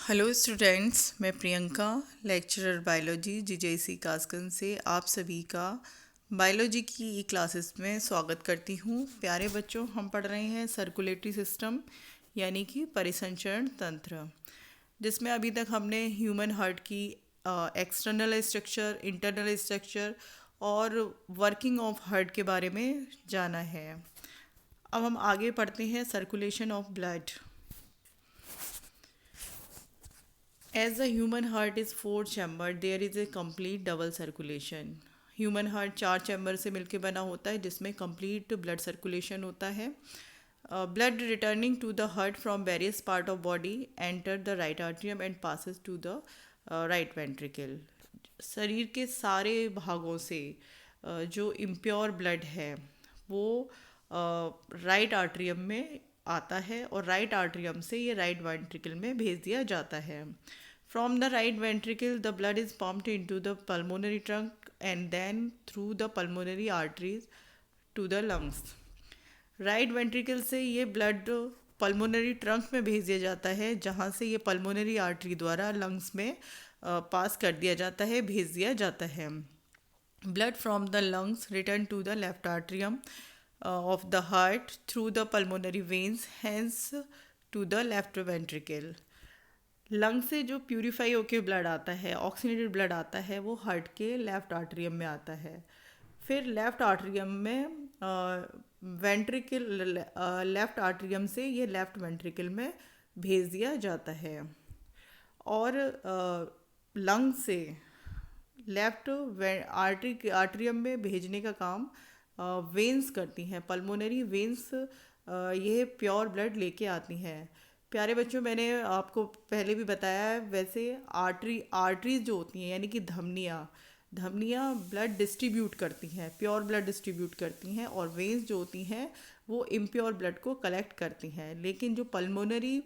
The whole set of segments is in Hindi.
हेलो स्टूडेंट्स, मैं प्रियंका लेक्चरर बायोलॉजी जीजेसी कासगंज से आप सभी का बायोलॉजी की क्लासेस में स्वागत करती हूँ। प्यारे बच्चों, हम पढ़ रहे हैं सर्कुलेटरी सिस्टम यानी कि परिसंचरण तंत्र, जिसमें अभी तक हमने ह्यूमन हार्ट की एक्सटर्नल स्ट्रक्चर, इंटरनल स्ट्रक्चर और वर्किंग ऑफ हार्ट के बारे में जाना है। अब हम आगे पढ़ते हैं circulation of blood. As the human heart is four chambered, there is a complete double circulation. Human heart चार चैम्बर से मिलकर बना होता है, जिसमें कंप्लीट ब्लड सर्कुलेशन होता है। Blood returning to the heart from various part of body enter the right atrium and passes to the right ventricle. शरीर के सारे भागों से जो इम्प्योर ब्लड है वो राइट आर्ट्रियम में आता है और राइट आर्ट्रियम से ये राइट वेंट्रिकल में भेज दिया जाता है। From the right ventricle the blood is pumped into the pulmonary trunk and then through the pulmonary arteries to the lungs. Right ventricle से ये ब्लड पल्मोनरी ट्रंक में भेज दिया जाता है, जहाँ से ये पल्मोनरी आर्टरी द्वारा लंग्स में पास कर दिया जाता है, भेज दिया जाता है। Blood from the lungs return to the left atrium of the heart through the pulmonary veins, hence to the left ventricle. Lung से जो प्यूरिफाई होके ब्लड आता है, ऑक्सीनेटेड ब्लड आता है, वो हार्ट के लेफ्ट आर्ट्रियम में आता है। फिर लेफ्ट आर्ट्रियम में वेंट्रिकल लेफ्ट आर्ट्रियम से ये लेफ्ट वेंट्रिकल में भेज दिया जाता है। और लंग से लेफ्ट आर्ट्रियम में भेजने का काम वेंस करती हैं। पल्मोनरी वेंस ये प्योर ब्लड लेके आती हैं। प्यारे बच्चों, मैंने आपको पहले भी बताया है, वैसे आर्टरीज जो होती हैं यानी कि धमनियाँ ब्लड डिस्ट्रीब्यूट करती हैं, प्योर ब्लड डिस्ट्रीब्यूट करती हैं, और वेंस जो होती हैं वो इम्प्योर ब्लड को कलेक्ट करती हैं। लेकिन जो पल्मोनरी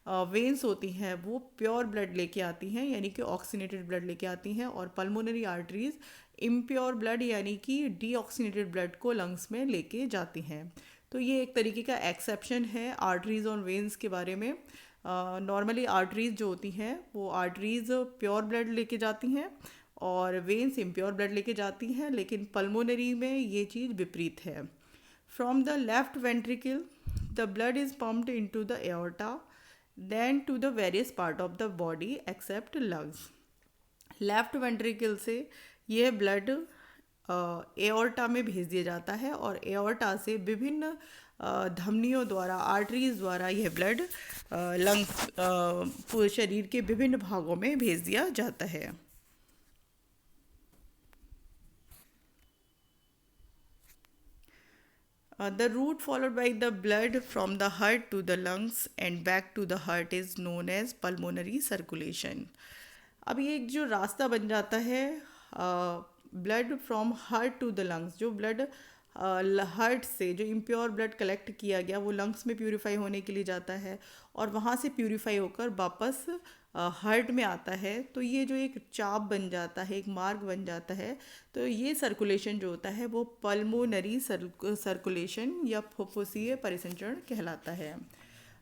वेंस होती हैं वो प्योर ब्लड लेके आती हैं यानी कि ऑक्सीनेटेड ब्लड लेके आती हैं, और पल्मोनरी आर्टरीज इम्प्योर ब्लड यानी कि डीऑक्सीनेटेड ब्लड को लंग्स में लेके जाती हैं। तो ये एक तरीके का एक्सेप्शन है आर्टरीज और वेंस के बारे में। नॉर्मली आर्टरीज जो होती हैं वो आर्टरीज प्योर ब्लड लेके जाती हैं और वेंस इम्प्योर ब्लड लेके जाती हैं, लेकिन पल्मोनरी में ये चीज़ विपरीत है। From the left ventricle the blood is pumped into the aorta, then to the various part of the body except lungs. Left ventricle से यह ब्लड एओर्टा में भेज दिया जाता है और एओर्टा से विभिन्न धमनियों द्वारा, आर्टरीज द्वारा यह ब्लड लंग्स पूरे शरीर के विभिन्न भागों में भेज दिया जाता है। The route followed by the blood from the heart to the lungs and back to the heart is known as pulmonary circulation. अब ये एक जो रास्ता बन जाता है blood from heart to the lungs, जो ब्लड हार्ट से जो इम्प्योर ब्लड कलेक्ट किया गया वो लंग्स में प्यूरिफाई होने के लिए जाता है और वहाँ से प्यूरिफाई होकर वापस हार्ट में आता है। तो ये जो एक चाप बन जाता है, एक मार्ग बन जाता है, तो ये सर्कुलेशन जो होता है वो पल्मोनरी सर्कुलेशन या फुफ्फुसीय परिसंचरण कहलाता है।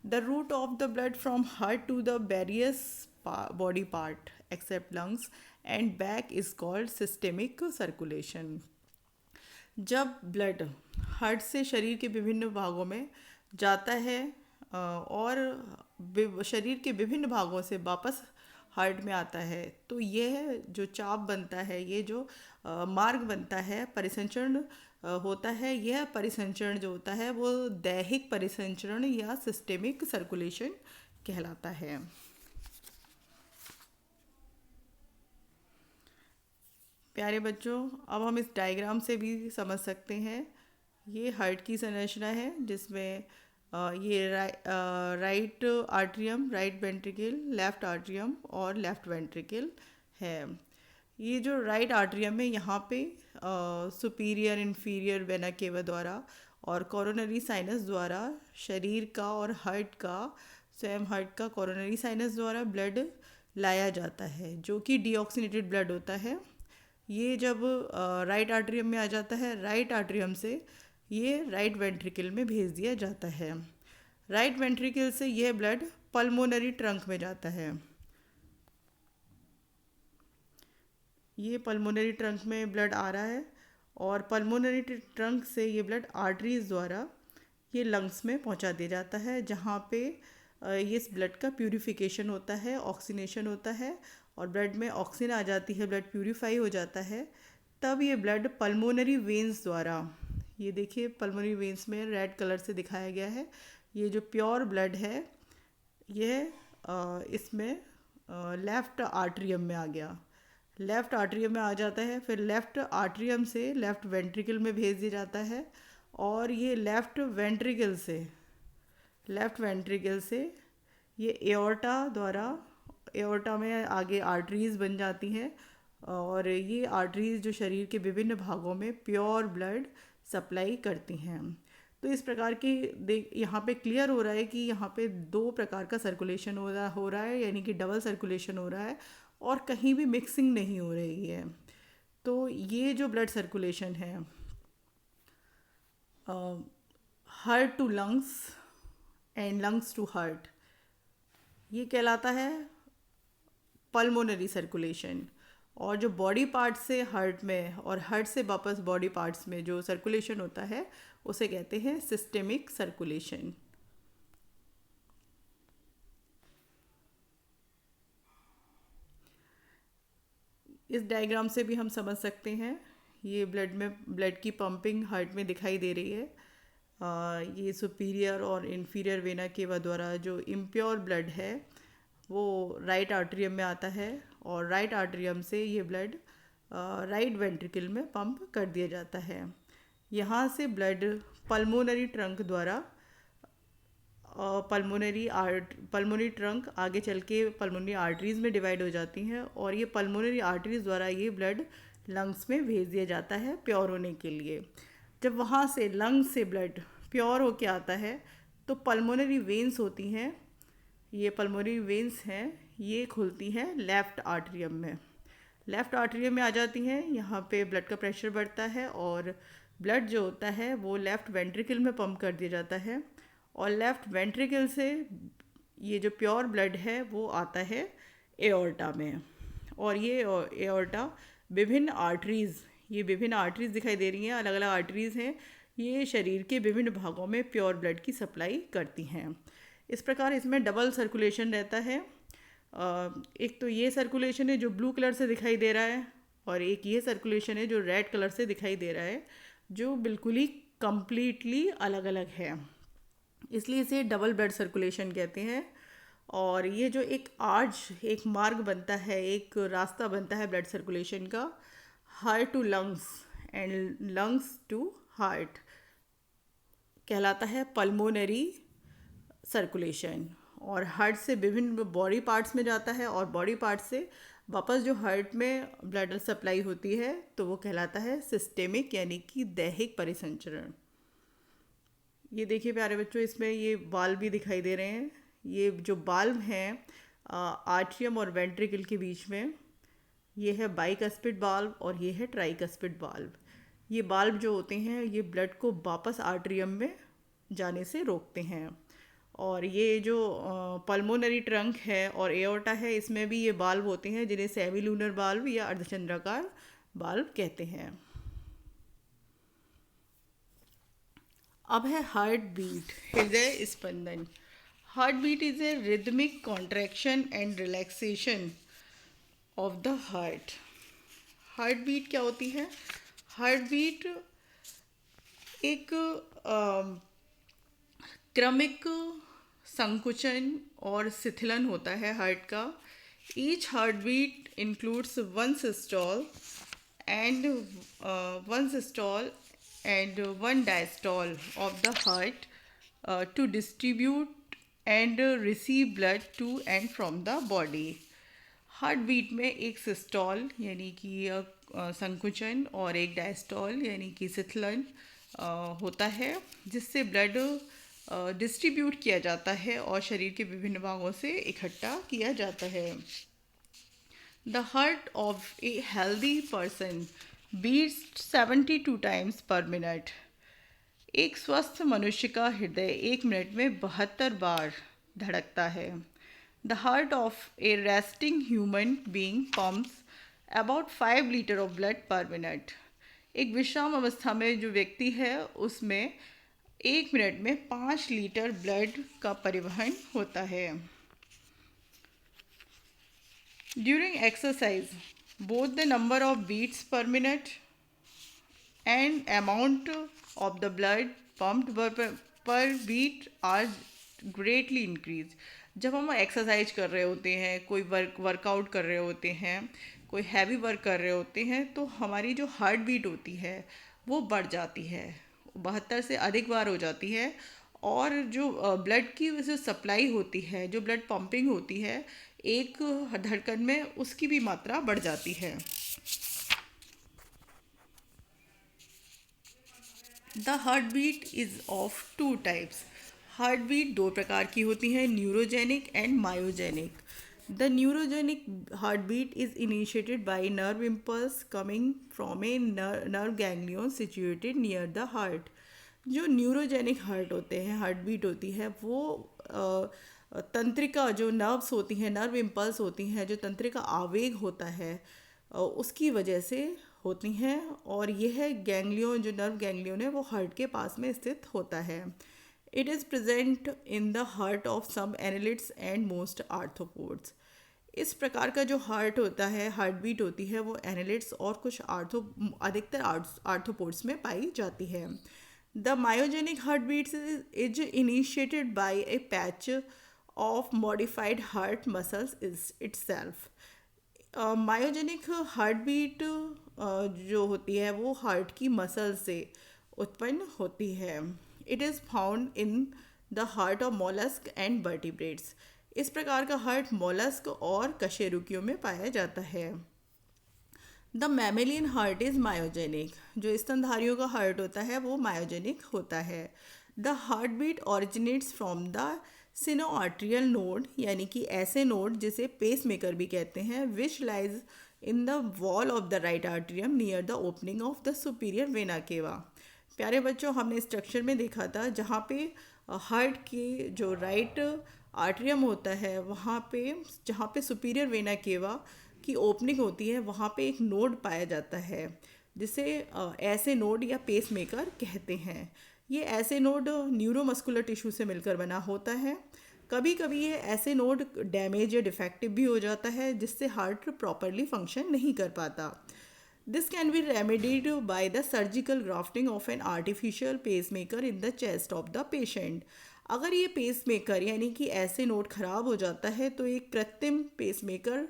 The route of the blood from heart to the various body part except lungs and back is called systemic circulation. जब ब्लड हार्ट से शरीर के विभिन्न भागों में जाता है और शरीर के विभिन्न भागों से वापस हार्ट में आता है, तो यह जो चाप बनता है, ये जो मार्ग बनता है, परिसंचरण होता है, यह परिसंचरण जो होता है वो दैहिक परिसंचरण या सिस्टेमिक सर्कुलेशन कहलाता है। प्यारे बच्चों, अब हम इस डायग्राम से भी समझ सकते हैं। ये हार्ट की संरचना है जिसमें ये right atrium, right ventricle, left atrium और लेफ्ट वेंट्रिकल है। ये जो राइट आर्ट्रियम है यहाँ पे सुपीरियर इन्फीरियर वेना केवा द्वारा और कोरोनरी साइनस द्वारा शरीर का और हार्ट का, स्वयं हार्ट का कोरोनरी साइनस द्वारा ब्लड लाया जाता है, जो कि डीऑक्सीनेटेड ब्लड होता है। ये जब राइट आर्ट्रियम में आ जाता है, राइट आर्ट्रियम से ये राइट वेंट्रिकल में भेज दिया जाता है। राइट वेंट्रिकल से यह ब्लड पल्मोनरी ट्रंक में जाता है। ये पल्मोनरी ट्रंक में ब्लड आ रहा है और पल्मोनरी ट्रंक से ये ब्लड आर्टरीज द्वारा ये लंग्स में पहुंचा दिया जाता है, जहाँ पे ये इस ब्लड का प्यूरिफिकेशन होता है, ऑक्सीनेशन होता है और ब्लड में ऑक्सीजन आ जाती है, ब्लड प्यूरिफाई हो जाता है। तब ये ब्लड पल्मोनरी वेंस द्वारा, ये देखिए पल्मोनरी वेंस में रेड कलर से दिखाया गया है, ये जो प्योर ब्लड है ये इसमें लेफ़्ट आर्टरियम में आ गया, लेफ़्ट आर्टरियम में आ जाता है, फिर लेफ़्ट आर्टरियम से लेफ़्ट वेंट्रिकल में भेज दिया जाता है और ये लेफ़्ट वेंट्रिकल से ये एओर्टा द्वारा, एओर्टा में आगे आर्टरीज़ बन जाती हैं और ये आर्टरीज़ जो शरीर के विभिन्न भागों में प्योर ब्लड सप्लाई करती हैं। तो इस प्रकार की यहाँ पे क्लियर हो रहा है कि यहाँ पे दो प्रकार का सर्कुलेशन हो रहा है, यानी कि डबल सर्कुलेशन हो रहा है और कहीं भी मिक्सिंग नहीं हो रही है। तो ये जो ब्लड सर्कुलेशन है heart to lungs and lungs to heart, ये कहलाता है पल्मोनरी सर्कुलेशन। और जो बॉडी पार्ट से हार्ट में और हार्ट से वापस बॉडी पार्ट्स में जो सर्कुलेशन होता है उसे कहते हैं सिस्टेमिक सर्कुलेशन। इस डायग्राम से भी हम समझ सकते हैं, ये ब्लड की पंपिंग हार्ट में दिखाई दे रही है। ये सुपीरियर और इन्फीरियर वेना केवा द्वारा जो इम्प्योर ब्लड है वो राइट आर्टरियम में आता है और राइट आर्टरियम से ये ब्लड राइट वेंट्रिकल में पंप कर दिया जाता है। यहाँ से ब्लड पल्मोनरी ट्रंक द्वारा पल्मोनरी ट्रंक आगे चल के पल्मोनरी आर्टरीज़ में डिवाइड हो जाती हैं और ये पल्मोनरी आर्टरीज़ द्वारा ये ब्लड लंग्स में भेज दिया जाता है प्योर होने के लिए। जब वहाँ से लंग्स से ब्लड प्योर होके आता है तो पल्मोनरी वेंस होती हैं, ये पल्मोनरी वेंस हैं, ये खुलती हैं लेफ़्ट आर्टरियम में, लेफ़्ट आर्टरियम में आ जाती हैं। यहाँ पे ब्लड का प्रेशर बढ़ता है और ब्लड जो होता है वो लेफ़्ट वेंट्रिकल में पंप कर दिया जाता है और लेफ़्ट वेंट्रिकल से ये जो प्योर ब्लड है वो आता है एओर्टा में और ये एओर्टा विभिन्न आर्टरीज़ दिखाई दे रही हैं, अलग अलग आर्टरीज़ हैं, ये शरीर के विभिन्न भागों में प्योर ब्लड की सप्लाई करती हैं। इस प्रकार इसमें डबल सर्कुलेशन रहता है। एक तो ये सर्कुलेशन है जो ब्लू कलर से दिखाई दे रहा है और एक ये सर्कुलेशन है जो रेड कलर से दिखाई दे रहा है, जो बिल्कुल ही कम्प्लीटली अलग अलग है, इसलिए इसे डबल ब्लड सर्कुलेशन कहते हैं। और ये जो एक मार्ग बनता है, एक रास्ता बनता है ब्लड सर्कुलेशन का, heart to lungs and lungs to heart, कहलाता है पल्मोनरी सर्कुलेशन। और हार्ट से विभिन्न बॉडी पार्ट्स में जाता है और बॉडी पार्ट से वापस जो हार्ट में ब्लड सप्लाई होती है तो वो कहलाता है सिस्टेमिक, यानी कि दैहिक परिसंचरण। ये देखिए प्यारे बच्चों, इसमें ये वाल्व भी दिखाई दे रहे हैं। ये जो वाल्व हैं आर्ट्रियम और वेंट्रिकल के बीच में, ये है बाइकस्पिड वाल्व और ये है ट्राइकस्पिड वाल्व। ये वाल्व जो होते हैं ये ब्लड को वापस आर्ट्रियम में जाने से रोकते हैं। और ये जो पल्मोनरी ट्रंक है और एओर्टा है, इसमें भी ये वाल्व होते हैं जिन्हें सेमिलूनर वाल्व या अर्धचंद्राकार वाल्व कहते हैं। अब है हार्ट बीट, हृदय स्पंदन। Heart beat is a rhythmic contraction and relaxation of the heart. Heart beat क्या होती है? हार्ट बीट एक क्रमिक संकुचन और शिथिलन होता है हार्ट का। Each heart beat includes one systole and one diastole of the heart to distribute and receive blood to and from the body. Heart beat में एक सिस्टोल यानी कि संकुचन और एक डायस्टोल यानी कि शिथिलन होता है, जिससे ब्लड डिस्ट्रीब्यूट किया जाता है और शरीर के विभिन्न भागों से इकट्ठा किया जाता है। The heart of a healthy person beats 72 times per minute. एक स्वस्थ मनुष्य का हृदय 1 मिनट में 72 बार धड़कता है। The heart of A resting human being pumps about 5 litre of blood पर मिनट। एक विश्राम अवस्था में जो व्यक्ति है उसमें 1 मिनट में 5 लीटर ब्लड का परिवहन होता है। During exercise both the number of beats per minute and amount of the blood pumped per beat are greatly increased। जब हम एक्सरसाइज कर रहे होते हैं, कोई वर्कआउट कर रहे होते हैं, कोई हैवी वर्क कर रहे होते हैं, तो हमारी जो हार्ट बीट होती है वो बढ़ जाती है, 72 से अधिक बार हो जाती है। और जो ब्लड की जो सप्लाई होती है, जो ब्लड पंपिंग होती है एक धड़कन में, उसकी भी मात्रा बढ़ जाती है। The heart beat is of 2 types. Heart beat 2 प्रकार की होती है, neurogenic and myogenic. The neurogenic heart beat is initiated by nerve impulse coming from a nerve ganglion situated near the heart. जो न्यूरोजेनिक हार्ट होते हैं, हार्ट बीट होती है, वो तंत्रिका जो नर्व्स होती हैं, नर्व इम्पल्स होती हैं, जो तंत्रिका आवेग होता है उसकी वजह से होती हैं। और यह गैंग्लियन, जो नर्व गैंग्लियन है, वो हार्ट के पास में स्थित होता है। It is present in the heart of some annelids and most arthropods. इस प्रकार का जो हार्ट होता है, हार्ट बीट होती है, वो एनालिट्स और कुछ अधिकतर आर्थ्रोपोड्स में पाई जाती है। The myogenic heart beats is initiated by a patch of modified heart muscles is itself. Myogenic heart beat जो होती है वो हार्ट की मसल से उत्पन्न होती है। It is found in the heart of mollusc and vertebrates. इस प्रकार का हार्ट मोलस्क और कशेरुकियों में पाया जाता है। The mammalian heart is myogenic. जो स्तनधारियों का हार्ट होता है वो मायोजेनिक होता है। The heart beat originates from the sinoatrial node, यानी कि ऐसे नोड जिसे पेस मेकर भी कहते हैं, which lies in the wall of the right atrium near the opening of the superior vena cava. प्यारे बच्चों, हमने स्ट्रक्चर में देखा था जहाँ पे हार्ट की जो राइट आर्ट्रियम होता है, वहाँ पे जहाँ पे सुपीरियर वेना केवा की ओपनिंग होती है, वहाँ पे एक नोड पाया जाता है जिसे ऐसे नोड या पेस मेकर कहते हैं। ये ऐसे नोड न्यूरोमस्कुलर टिश्यू से मिलकर बना होता है। कभी कभी ये ऐसे नोड डैमेज या डिफेक्टिव भी हो जाता है, जिससे हार्ट प्रॉपरली फंक्शन नहीं कर पाता। This can be remedied by the surgical grafting of an artificial pacemaker in the chest of the patient. अगर ये पेस मेकर यानी कि ऐसे नोड खराब हो जाता है तो एक कृत्रिम पेस मेकर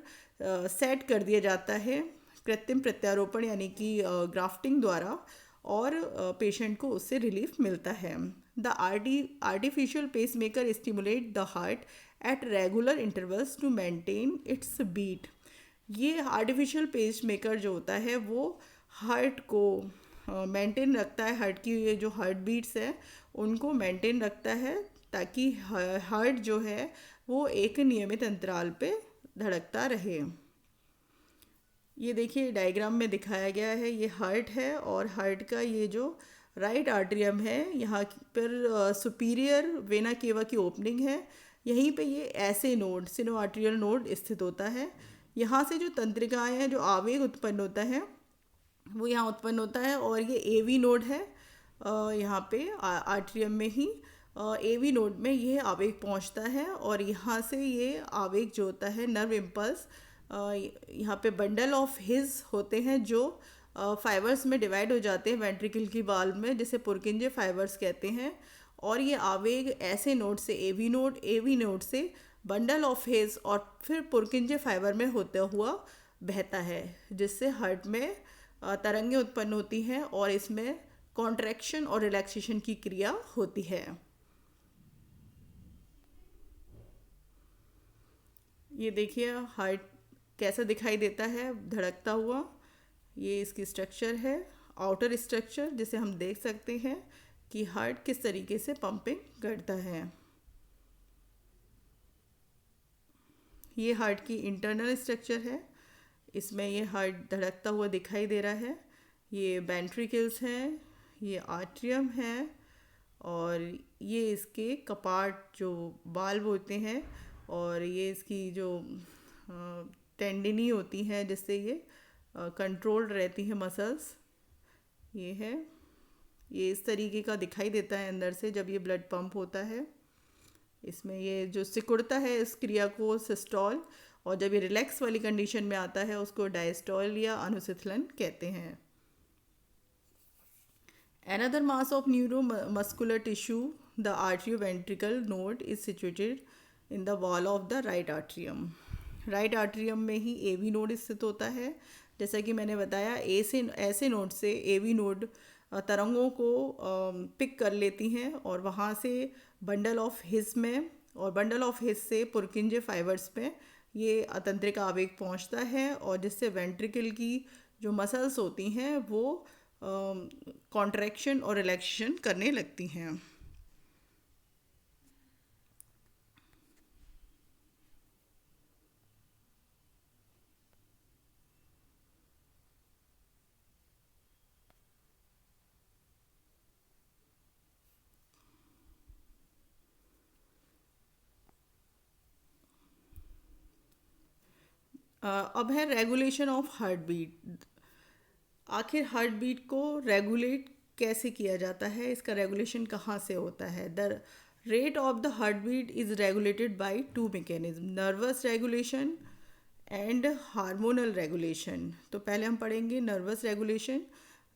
सेट कर दिया जाता है, कृत्रिम प्रत्यारोपण यानी कि ग्राफ्टिंग द्वारा, और पेशेंट को उससे रिलीफ मिलता है। The artificial pacemaker stimulate the heart at regular intervals to maintain its beat. ये आर्टिफिशियल पेस मेकर जो होता है वो हार्ट को मेंटेन रखता है, हार्ट की ये जो हार्ट बीट्स है उनको मेंटेन रखता है, ताकि हार्ट जो है वो एक नियमित अंतराल पे धड़कता रहे। ये देखिए डायग्राम में दिखाया गया है, ये हार्ट है और हार्ट का ये जो राइट आर्टरियम है, यहाँ पर सुपीरियर वेना केवा की ओपनिंग है, यहीं पे ये ऐसे नोड, सिनो आर्टरियल नोड स्थित होता है। यहाँ से जो तंत्रिकाएं हैं, जो आवेग उत्पन्न होता है वो यहाँ उत्पन्न होता है, और ये एवी नोड है यहाँ पे आर्टरियम में ही। एवी नोड में ये आवेग पहुँचता है और यहाँ से ये आवेग जो होता है, नर्व इम्पल्स, यहाँ पे बंडल ऑफ हिज होते हैं जो फाइबर्स में डिवाइड हो जाते हैं वेंट्रिकल की वाल्व में, जिसे पुरकिंजे फाइबर्स कहते हैं। और ये आवेग ऐसे नोड से एवी नोड से बंडल ऑफ हिज और फिर पुरकिंजे फाइबर में होता हुआ बहता है, जिससे हार्ट में तरंगें उत्पन्न होती हैं और इसमें कॉन्ट्रैक्शन और रिलैक्सेशन की क्रिया होती है। ये देखिए हार्ट कैसा दिखाई देता है धड़कता हुआ। ये इसकी स्ट्रक्चर है, आउटर स्ट्रक्चर, जिसे हम देख सकते हैं कि हार्ट किस तरीके से पंपिंग करता है। ये हार्ट की इंटरनल स्ट्रक्चर है, इसमें ये हार्ट धड़कता हुआ दिखाई दे रहा है। ये वेंट्रिकल्स हैं, ये आर्ट्रियम है, और ये इसके कपाट जो बाल्व होते हैं, और ये इसकी जो टेंडिनी होती हैं जिससे ये कंट्रोल्ड रहती हैं मसल्स। ये है, ये इस तरीके का दिखाई देता है अंदर से जब ये ब्लड पंप होता है। इसमें ये जो सिकुड़ता है इस क्रिया को सिस्टोल, और जब ये रिलैक्स वाली कंडीशन में आता है उसको डायस्टोल या अनुसिथलन कहते हैं। Another mass of neuromuscular tissue, the arterioventricle node, is situated in the wall of the right atrium. Right atrium में ही एवी नोड स्थित होता है। जैसा कि मैंने बताया, ऐसे नोड से एवी नोड तरंगों को पिक कर लेती हैं और वहाँ से बंडल ऑफ हिस में, और बंडल ऑफ हिस से पुरकिंजे फाइबर्स में ये अतंत्रिक आवेग पहुँचता है, और जिससे वेंट्रिकल की जो मसल्स होती हैं वो कॉन्ट्रैक्शन और रिलैक्सेशन करने लगती हैं। अब है रेगुलेशन ऑफ हार्ट बीट। आखिर हार्ट बीट को रेगुलेट कैसे किया जाता है, इसका रेगुलेशन कहाँ से होता है? The rate of the heart beat is regulated by two mechanism, nervous regulation and hormonal regulation. तो पहले हम पढ़ेंगे nervous regulation.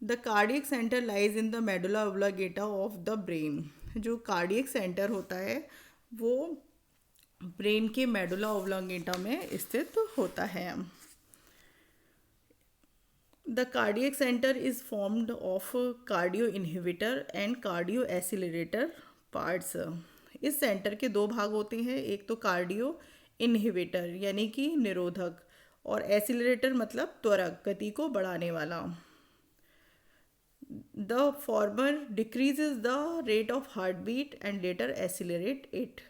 The cardiac centre lies in the medulla oblongata of the brain. जो कार्डियक सेंटर होता है वो ब्रेन के मेडुला ऑब्लांगेटा में स्थित होता है। The cardiac centre is formed of cardio inhibitor and cardio accelerator parts. इस सेंटर के दो भाग होते हैं, एक तो कार्डियो इनहिबिटर यानी कि निरोधक, और एसिलरेटर मतलब त्वरक, गति को बढ़ाने वाला। The former decreases the rate of heart beat and latter accelerate it.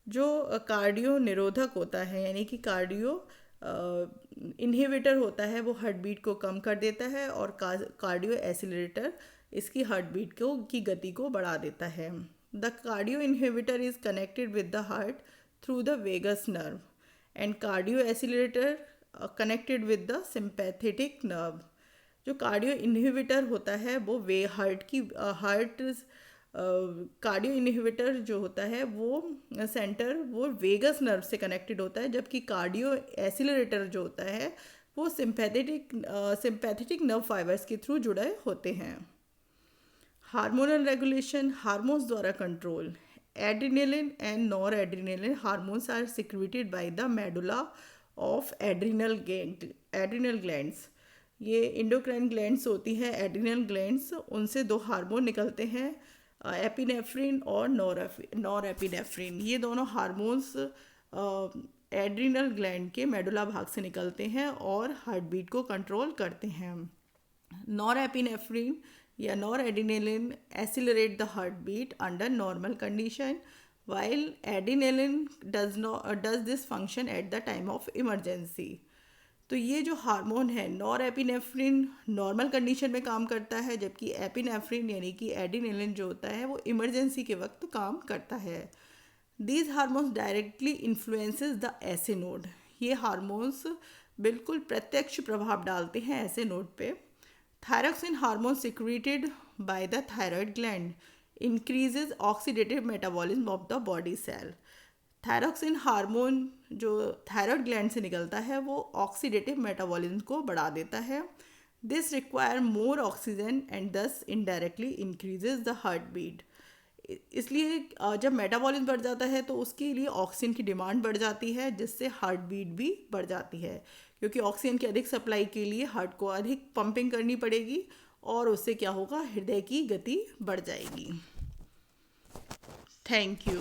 जो कार्डियो निरोधक होता है यानी कि कार्डियो इनहिबिटर होता है वो हार्ट बीट को कम कर देता है, और कार्डियो एसिलरेटर इसकी हार्ट बीट की गति को बढ़ा देता है। The cardio inhibitor is connected with the heart through the vagus nerve and cardio accelerator connected with the sympathetic nerve. जो कार्डियो इनहिबिटर होता है वो कार्डियो इनहिबिटर जो होता है वो सेंटर वो वेगस नर्व से कनेक्टेड होता है, जबकि कार्डियो एसिलरेटर जो होता है वो सिंपैथेटिक नर्व फाइबर्स के थ्रू जुड़े होते हैं। हार्मोनल रेगुलेशन, हार्मोन्स द्वारा control. Adrenaline and noradrenaline hormones are secreted by the medulla of adrenal glands. ये इंडोक्राइन ग्लैंड्स होती हैं, एड्रिनल ग्लैंड्स, उनसे दो हार्मोन निकलते हैं, एपिनेफ्रिन और नॉर एपिनेफ्रिन। ये दोनों हार्मोन्स एड्रिनल ग्लैंड के मेडुला भाग से निकलते हैं और हार्ट बीट को कंट्रोल करते हैं। नॉर एपिनेफ्रिन या noradrenaline accelerate the heart beat under normal condition, while adrenaline does this function at the time of emergency। तो ये जो हार्मोन है नॉर एपिनेफ्रिन नॉर्मल कंडीशन में काम करता है, जबकि एपिनेफ्रिन यानी कि एड्रेनालिन जो होता है वो इमरजेंसी के वक्त काम करता है। These hormones directly influences the SA node. ये हार्मोन्स बिल्कुल प्रत्यक्ष प्रभाव डालते हैं ऐसे नोड पे। Thyroxine hormone secreted by the thyroid gland increases oxidative metabolism of the body cell. Thyroxine hormone जो थायराइड ग्लैंड से निकलता है वो ऑक्सीडेटिव मेटाबॉलिज्म को बढ़ा देता है। This require more oxygen and thus indirectly increases the heart beat. इसलिए जब मेटाबॉलिज्म बढ़ जाता है तो उसके लिए ऑक्सीजन की डिमांड बढ़ जाती है, जिससे हार्ट बीट भी बढ़ जाती है, क्योंकि ऑक्सीजन की अधिक सप्लाई के लिए हार्ट को अधिक पंपिंग करनी पड़ेगी और उससे क्या होगा, हृदय की गति बढ़ जाएगी। Thank you.